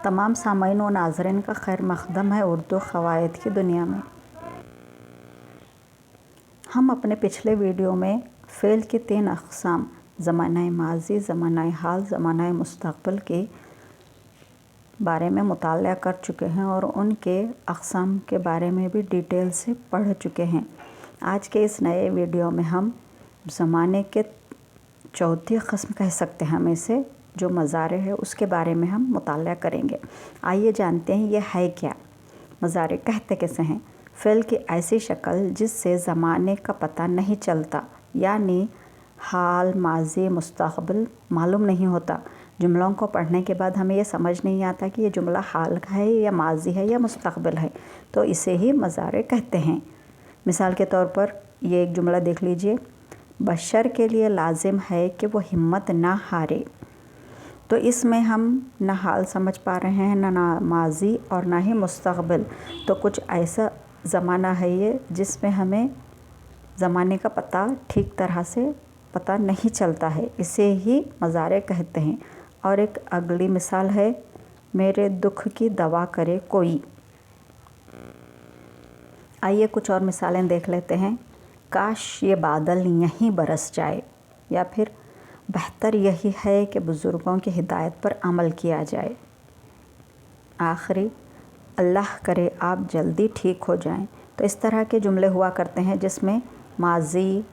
तमाम सामीन व नाज़रीन का खैर मक़दम है उर्दू क़वायद की दुनिया में। हम अपने पिछले वीडियो में फ़ेल की 3 अक़साम ज़माना माज़ी, ज़माना हाल, ज़माना मुस्तक़बिल के बारे में मुताला कर चुके हैं और उनके अक़साम के बारे में भी डिटेल से पढ़ चुके हैं। आज के इस नए वीडियो में हम ज़माने के चौथी क़स्म कह सकते हैं हम इसे, जो मज़ारे है उसके बारे में हम मुताला करेंगे। आइए जानते हैं ये है क्या, मज़ारे कहते कैसे हैं। फ़ेल की ऐसी शक्ल जिससे ज़माने का पता नहीं चलता, यानी हाल, माज़ी, मुस्तक़बिल मालूम नहीं होता। जुमलों को पढ़ने के बाद हमें ये समझ नहीं आता कि ये जुमला हाल का है या माज़ी है या मुस्तक़बिल है, तो इसे ही मज़ारे कहते हैं। मिसाल के तौर पर ये एक जुमला देख लीजिए, बशर के लिए लाजिम है कि वो हिम्मत ना हारे। तो इसमें हम ना हाल समझ पा रहे हैं, ना माज़ी और ना ही मुस्तक़बिल। तो कुछ ऐसा ज़माना है ये जिसमें हमें ज़माने का पता ठीक तरह से पता नहीं चलता है, इसे ही मज़ारे कहते हैं। और एक अगली मिसाल है, मेरे दुख की दवा करे कोई। आइए कुछ और मिसालें देख लेते हैं। काश ये बादल यहीं बरस जाए, या फिर बेहतर यही है कि बुज़ुर्गों की हिदायत पर अमल किया जाए। आखिरी, अल्लाह करे आप जल्दी ठीक हो जाएं। तो इस तरह के जुमले हुआ करते हैं जिसमें माज़ी,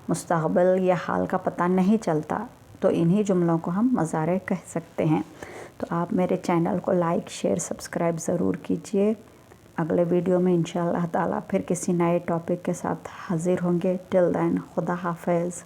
मुस्तक़बिल या हाल का पता नहीं चलता, तो इन्हीं जुमलों को हम मज़ारे कह सकते हैं। तो आप मेरे चैनल को लाइक, शेयर, सब्सक्राइब ज़रूर कीजिए। अगले वीडियो में इंशाअल्लाह ताला फिर किसी नए टॉपिक के साथ हाज़िर होंगे। टिल देन, खुदा हाफ़िज़।